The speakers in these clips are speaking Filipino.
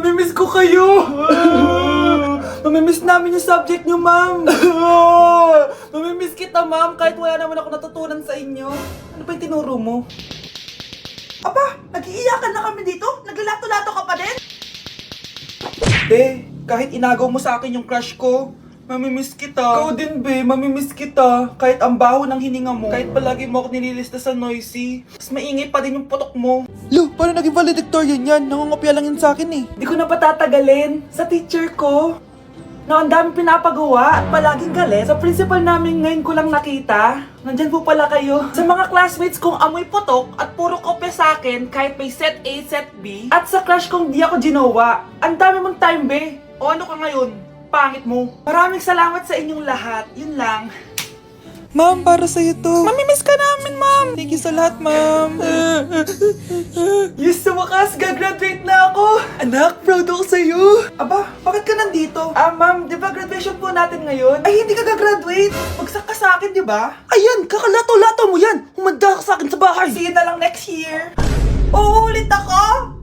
Mamimiss ko kayo! Mamimiss namin yung subject nyo, ma'am! Mamimiss kita, ma'am, kahit wala naman ako natutunan sa inyo. Ano ba yung tinuro mo? Aba, nag-iiyakan na kami dito? Naglalato-lato ka pa din? Be, kahit inagaw mo sa akin yung crush ko, mamimiss kita. Ikaw din, be, mamimiss kita. Kahit ang baho ng hininga mo, kahit palagi mo ako nililista sa noisy, mas maingay pa din yung putok mo. Lo, paano naging valedictorian yan? Nangungopia lang yun sa akin eh. Di ko na patatagalin sa teacher ko na ang dami pinapagawa at palaging galit. Sa principal namin ngayon ko lang nakita. Nandyan po pala kayo. Sa mga classmates kong amoy putok at puro kopya sa akin kahit may set A, set B. At sa crush kong di ako ginawa. Ang dami mong time, be. O ano ka ngayon? Pangit mo. Maraming salamat sa inyong lahat. Yun lang. Ma'am, para sa'yo to. Mamimiss ka namin, ma'am. Thank you sa lahat, ma'am. Yes, sa wakas, gagraduate na ako. Anak, proud ako sa'yo. Aba, bakit ka nandito? Ma'am, di ba graduation po natin ngayon? Ay, hindi ka gagraduate. Bagsak ka sa akin, di ba? Ayan, kakalato-lato mo yan! Humanda ka sa akin sa bahay! See you na lang next year. Uulit ako!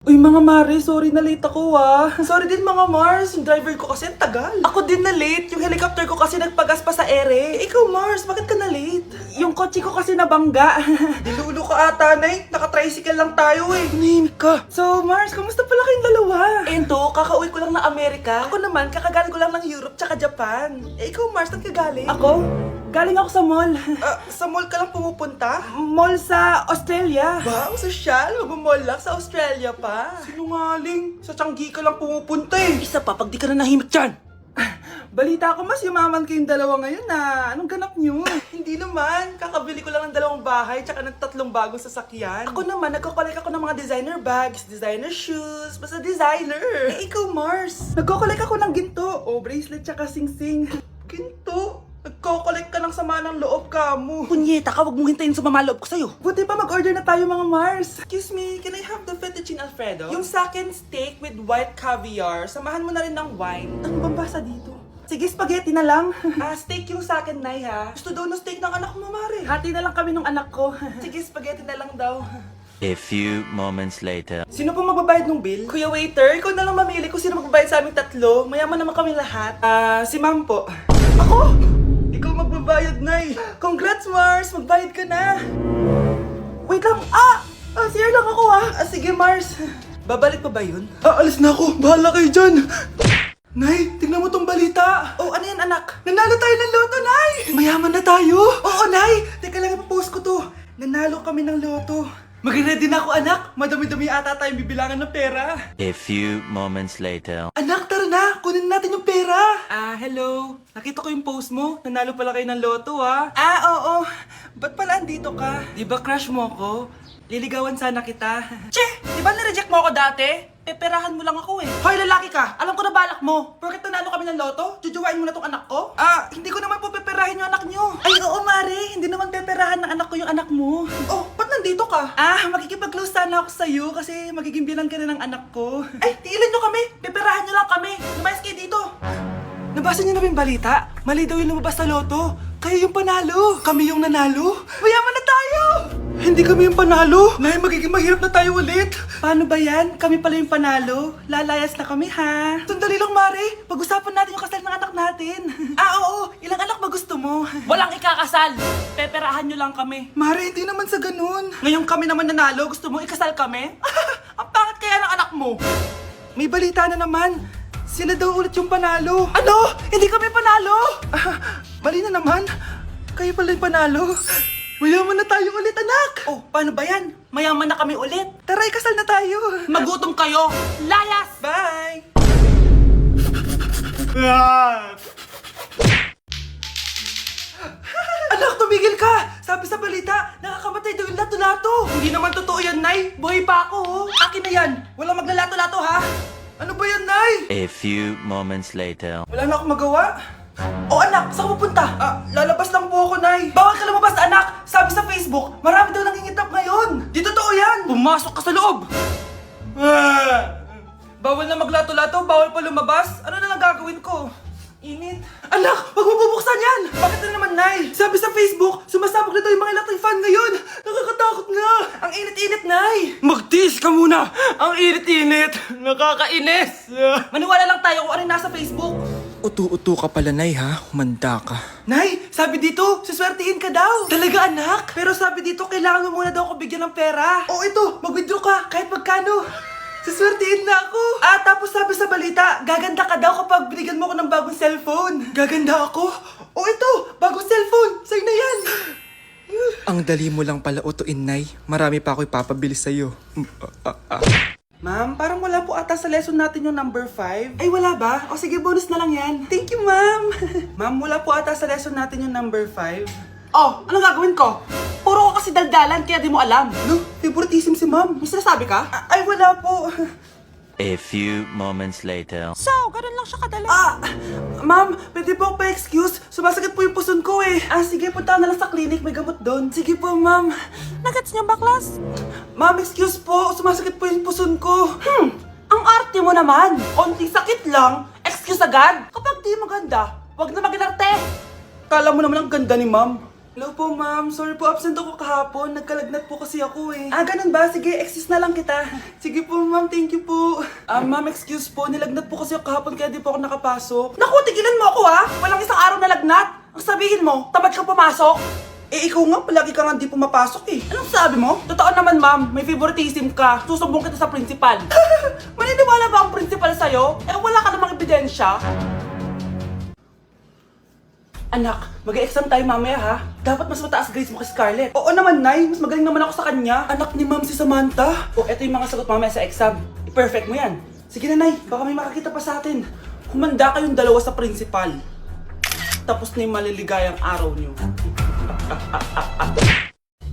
Uy, mga Mare, sorry na late ako Sorry din mga Mars, yung driver ko kasi ang tagal. Ako din na late, yung helicopter ko kasi nagpagas pa sa ere. Ikaw Mars, bakit ka na late? Yung kotse ko kasi nabangga. Dilulo ka ata, Nay. Naka-tricycle lang tayo eh. Nahimik ka. So Mars, kamusta pala kayong dalawa? Ento, kakauwi ko lang ng Amerika. Ako naman, kakagaling ko lang ng Europe tsaka Japan. Ikaw Mars, saan ka galing? Ako? Galing ako sa mall. Sa mall ka lang pumupunta? Mall sa Australia. Wow, sosyal. Mag-mall lang sa Australia pa. Sinungaling. Sa Changi ka lang pumupunta eh. Isa pa, pag di ka na nahimik dyan! Balita ko mas yumaman kayong dalawa ngayon na. Anong ganap nyo? Hindi naman. Kakabili ko lang ng 2 bahay tsaka ng 3 bagong sasakyan. Ako naman, nagko-collect ako ng mga designer bags, designer shoes, basta designer. Eh, ikaw Mars. Nagko-collect ako ng ginto. Bracelet tsaka sing-sing. Ginto? Nagko-collect ka ng sama ng loob ka mo. Punyeta ka, wag mong hintayin sa mamaloob ko sa'yo. Buti pa mag-order na tayo mga Mars. Excuse me, can I have the fettuccine Alfredo? Yung sa akin steak with white caviar. Samahan mo na rin ng wine. Ano bang basa dito? Sige, spaghetti na lang. Steak yung sa akin, Nay, ha? Gusto daw ng steak ng anak mo, Mare. Hati na lang kami ng anak ko. Sige, spaghetti na lang daw. A few moments later. Sino pong magbabayad ng bill? Kuya waiter, ikaw na lang mamili kung sino magbabayad sa aming 3. Mayaman naman kami lahat. Si Ma'am po. Ako? Ikaw magbabayad, Nay. Congrats, Mars. Magbayad ka na. Wait lang. CR lang ako, sige, Mars. Babalik pa ba yun? Alis na ako. Bahala kayo dyan. Nay, tingnan mo tong balita. Oh, ano yan, anak? Nanalo tayo ng loto, Nay! Mayaman na tayo. Oo, Nay! Teka lang, ipapost ko to. Nanalo kami ng loto. Mag-ready na ako, anak. Madami-dami ata tayong bibilangan ng pera. A few moments later. Anak, tara na! Kunin natin yung pera! Hello. Nakita ko yung post mo. Nanalo pala kayo ng loto, oo. Ba't pala andito ka? Di ba crush mo ako? Liligawan sana kita. Che! Di ba nireject mo ako dati? Peperahan mo lang ako eh. Hoy, lalaki ka! Alam ko na balak mo. Porket nanalo kami ng loto, jujuwain mo na tong anak ko? Hindi ko naman po peperahin yung anak nyo. Ay, oo, Mare. Hindi naman peperahan ng anak ko yung anak mo. Oh, ba't nandito ka? Makikipag-close sana ako sa'yo kasi magiging bilang ka na ng anak ko. Ay, tiilan nyo kami. Peperahan nyo lang kami. Lumayas kayo dito. Nabasa niyo na ba yung balita? Mali daw yung lumabas sa loto. Kayo yung panalo. Kami yung nanalo. Mayaman na tayo! Hindi kami yung panalo. Nay, magiging mahirap na tayo ulit. Paano ba yan? Kami pala yung panalo. Lalayas na kami, ha? Sandali lang, Mare. Pag-usapan natin yung kasal ng anak natin. Oo. Ilang anak ba gusto mo? Walang ikakasal. Peperahan nyo lang kami. Mare, hindi naman sa ganun. Ngayong kami naman nanalo, gusto mo ikasal kami? Ang pangit kaya ng anak mo. May balita na naman. Sila daw ulit yung panalo. Ano? Hindi kami panalo? Bali na naman. Kayo pala yung panalo. Mayaman na tayo ulit, anak! Oh, paano ba yan? Mayaman na kami ulit. Tara, ikasal na tayo. Magutom kayo. Layas! Bye! Anak, tumigil ka! Sabi sa balita, nakakamatay daw yung lato-lato. Hindi naman totoo yan, Nay. Buhay pa ako. Akin na yan. Walang maglalato-lato, ha? Ano ba yan, Nay? A few moments later. Wala na akong magawa. Oh anak, saan ka pupunta? Lalabas lang po ako, Nay. Bawal ka lumabas, anak. Sabi sa Facebook, marami daw nangingitap ngayon. Di totoo yan. Pumasok ka sa loob. Bawal na maglato-lato, bawal pa lumabas. Ano na lang gagawin ko? Init. Anak, wag mo bubuksan yan. Bakit na naman, Nay? Sabi sa Facebook, sumasabog na daw yung mga electric fan ngayon. Nakakatakot nga. Ang init init-init, Nay! Magtiis ka muna! Ang init-init! Nakakainis! Maniwala lang tayo kung ano yung nasa Facebook. Utu-utu ka pala, Nay, ha? Humanda ka. Nay, sabi dito, siswertihin ka daw. Talaga, anak? Pero sabi dito, kailangan mo muna daw ako bigyan ng pera. Oo, ito, mag-withdraw ka, kahit magkano. Siswertihin na ako. Tapos sabi sa balita, gaganda ka daw kapag binigyan mo ko ng bagong cellphone. Gaganda ako? Oo, ito, bagong cellphone. Sa'yo na yan. Ang dali mo lang pala utuin, Nay. Marami pa ako ipapabili sa'yo. Ma'am, parang wala po ata sa lesson natin yung number 5. Ay, wala ba? O sige, bonus na lang yan. Thank you, ma'am. Ma'am, wala po ata sa lesson natin yung number 5. Oh, anong gagawin ko? Puro ko kasi daldalan kaya di mo alam. No, favoritism si ma'am. May sinasabi ka? Ay, wala po. A few moments later. So, ganun lang siya kadali. Ma'am, pwede po ako pa-excuse? Sumasakit po yung puson ko eh. Sige, punta na lang sa clinic. May gamot doon. Sige po, ma'am. Nagets niyo ba, class? Ma'am, excuse po. Sumasakit po yung puson ko. Ang arte mo naman. Konting sakit lang, excuse agad. Kapag di maganda, wag na maginarte. Kala mo naman ang ganda ni ma'am. Hello po, ma'am. Sorry po, absent ako kahapon. Nagkalagnat po kasi ako eh. Ganun ba? Sige, excuse na lang kita. Sige po, ma'am. Thank you po. Ma'am, excuse po. Nilagnat po kasi ako kahapon kaya di po ako nakapasok. Naku, tigilan mo ako ha. Walang isang araw na lagnat. Ang sabihin mo, tamad ka pumasok. Ikaw nga, palagi ka nga di pumapasok eh. Anong sabi mo? Totoo naman, ma'am. May favoritism ka. Susumbong kita sa principal. Maniniwala ba ang principal sa'yo? Wala ka namang ebidensya. Anak, mag-exam tayo mamaya ha. Dapat mas mataas grades mo kay Scarlett. Oo naman, Nay. Mas magaling naman ako sa kanya. Anak ni Ma'am si Samantha. Eto yung mga sagot mamaya sa exam. I-perfect mo yan. Sige na, Nay. Baka may makakita pa sa atin. Humanda kayong dalawa sa principal. Tapos na yung maliligayang araw niyo.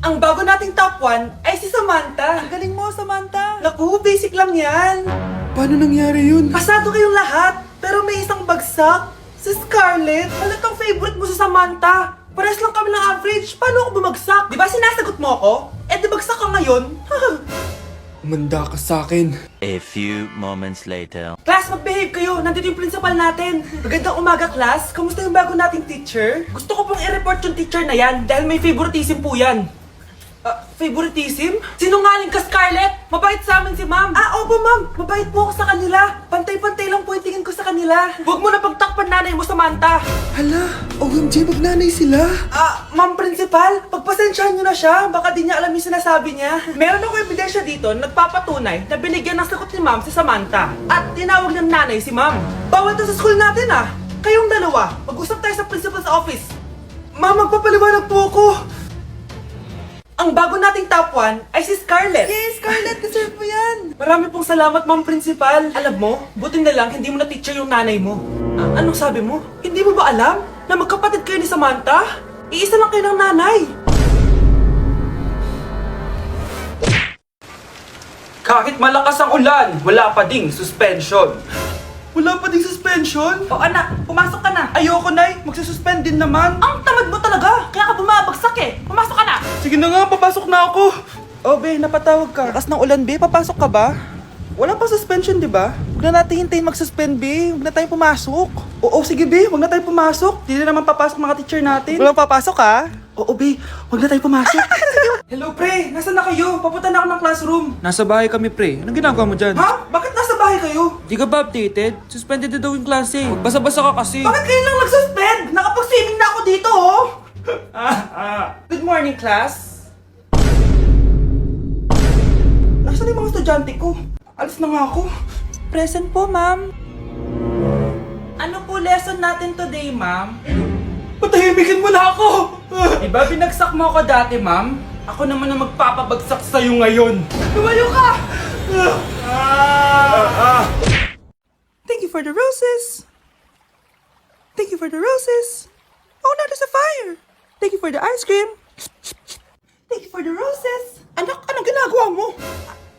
Ang bago nating top 1 ay si Samantha. Ang galing mo, Samantha. Naku, basic lang yan. Paano nangyari yun? Pasado kayong lahat, pero may isang bagsak. Si Scarlett, halatang favorite mo si Samantha. Pares lang kami ng average. Paano ako bumagsak? Di ba sinasagot mo ako? Di bagsak ka ngayon? Humanda ka sa akin. A few moments later. Class, mag-behave kayo. Nandito yung principal natin. Magandang umaga, class. Kamusta yung bago nating teacher? Gusto ko pong i-report yung teacher na yan dahil may favoritism po yan. Favoritism? Sinungaling ka, Scarlett! Mabait sa amin si ma'am! Opo, ma'am. Mabait po ako sa kanila. Pantay-pantay lang po yung tingin ko sa kanila. Huwag mo na pagtakpan nanay mo, Samantha! Hala, OMG, magnanay sila. Ma'am principal, pagpasensyahan niyo na siya. Baka di niya alam yung sinasabi niya. Meron ako ebidensya dito na nagpapatunay na binigyan ng sagot ni ma'am si Samantha at tinawag ng nanay si ma'am. Bawal to sa school natin Kayong dalawa, mag-usap tayo sa principal's office. Ma'am, magpapaliwanag po ako. Ang bago nating top 1 ay si Scarlett. Yes, Scarlett, deserve mo yan. Marami pong salamat, Ma'am Principal. Alam mo, buti na lang hindi mo na teacher yung nanay mo. Anong sabi mo? Hindi mo ba alam na magkapatid kayo ni Samantha? Iisa lang kayo ng nanay. Kahit malakas ang ulan, wala pa ding suspension. Wala pa ding suspension? O anak, pumasok ka na! Ayoko, Nay. Magsususpend din naman. Ang tamad mo talaga! Kaya ka bumabagsak eh! Pumasok ka na! Sige na nga, papasok na ako. Be, napatawag ka. Lakas ng ulan, Be. Papasok ka ba? Wala pa suspension, di ba? Huwag na natin hintayin mag-suspend, Be. Huwag na tayo pumasok. Oo, sige, Be. Huwag na tayo pumasok. Di na naman papasok mga teacher natin. Walang papasok, ha? Oo, Be. Huwag na tayo pumasok. Hello, pre. Nasaan na kayo? Papunta na ako ng classroom. Nasa bahay kami, pre. Anong ginagawa mo dyan? Ha? Bakit nasa bahay kayo? Di ka ba updated? Suspended na daw yung klase. Basa-basa ka kasi. Bakit kayo lang nag-suspend? Nakapag-swimming na ako dito, oh. Good morning, class. Nasaan yung mga estudyante ko? Alis na nga ako. Present po, ma'am. Ano po lesson natin today, ma'am? Patahimikin mo na ako! Diba binagsak mo ako dati, ma'am? Ako naman ang magpapabagsak sa'yo ngayon. Lumayo ka! Thank you for the roses. Thank you for the roses. Oh, now there's a fire. Thank you for the ice cream. Thank you for the roses. Anak, anong ginagawa mo?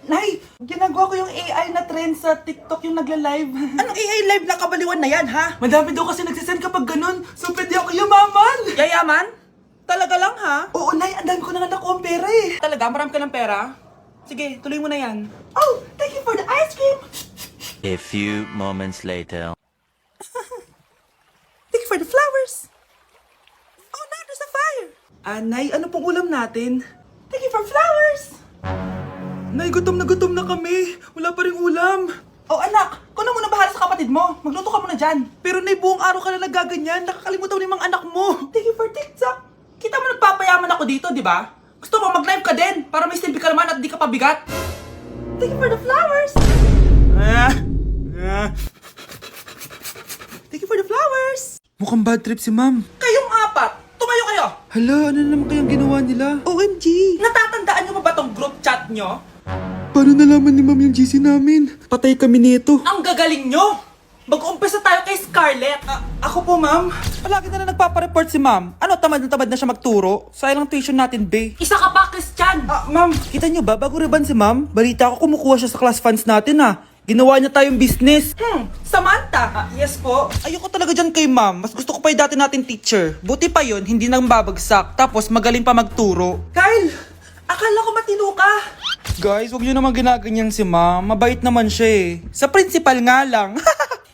Nay, ginagawa ko yung AI na trend sa TikTok yung nagla-live. Anong AI live na kabaliwan na yan, ha? Madami daw kasi nagsisend kapag ganun. So, pwede ako yumaman. Yayaman? Talaga lang ha? Oo, Nay, ang dami ko na nga nakuha ang pera eh. Talaga? Marami ka ng pera? Sige, tuloy mo na yan. Oh, thank you for the ice cream. A few moments later. Thank you for the flowers. Oh, now there's a fire. Nay, ano pong ulam natin? Thank you for flowers. Nay, gutom na kami. Wala pa rin ulam. Oh anak, ikaw na muna bahala sa kapatid mo. Magluto ka muna dyan. Pero Nay, buong araw ka na nagaganyan. Nakakalimutan mo yung mga anak mo. Thank you for TikTok. Kita mo nagpapayaman ako dito, di ba? Gusto mo mag-live ka din para may silbi ka naman at di ka pabigat. Thank you for the flowers. Thank you for the flowers. Mukhang bad trip si ma'am. Kayong apat, tumayo kayo. Hala, ano na naman kayang ginawa nila? OMG. Natatandaan nyo ba tong group chat nyo? Paano nalaman ni ma'am yung GC namin? Patay kami nito. Ang gagaling nyo! Mag-umpisa tayo kay Scarlett. Ako po, ma'am. Palagi na nagpapareport si ma'am. Ano, tamad na siya magturo? Sayang ang tuition natin, be. Isa ka pa, Christian. Ma'am, kita niyo ba, bago riban si ma'am, balita ko kumukuha siya sa class funds natin, Ginawa niya tayong business. Samantha. Yes po. Ayoko talaga dyan kay ma'am. Mas gusto ko pa yung dati natin teacher. Buti pa yun, hindi nang babagsak. Tapos magaling pa magturo. Kyle, akala ko matino ka. Guys, huwag niyo naman ginaganyan si ma'am. Mabait naman siya eh. Sa principal nga lang.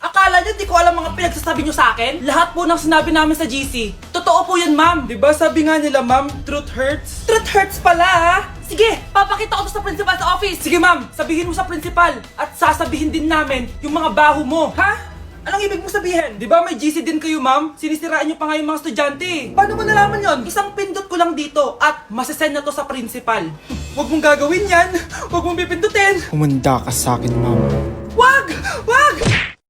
Akala nyo di ko alam mga pinagsasabi nyo sa akin? Lahat po ng sinabi namin sa GC. Totoo po yan, ma'am. Diba sabi nga nila, ma'am, truth hurts? Truth hurts pala, Sige, papakita ko to sa principal sa office. Sige, ma'am. Sabihin mo sa principal. At sasabihin din namin yung mga baho mo. Ha? Anong ibig mo sabihin? Di ba may GC din kayo, ma'am? Sinisiraan niyo pa nga yung mga estudyante. Paano mo nalaman yon? Isang pindot ko lang dito at masasend na to sa principal. Huwag mong gagawin yan. Huwag mong pipindutin. Humanda ka sa akin, ma'am.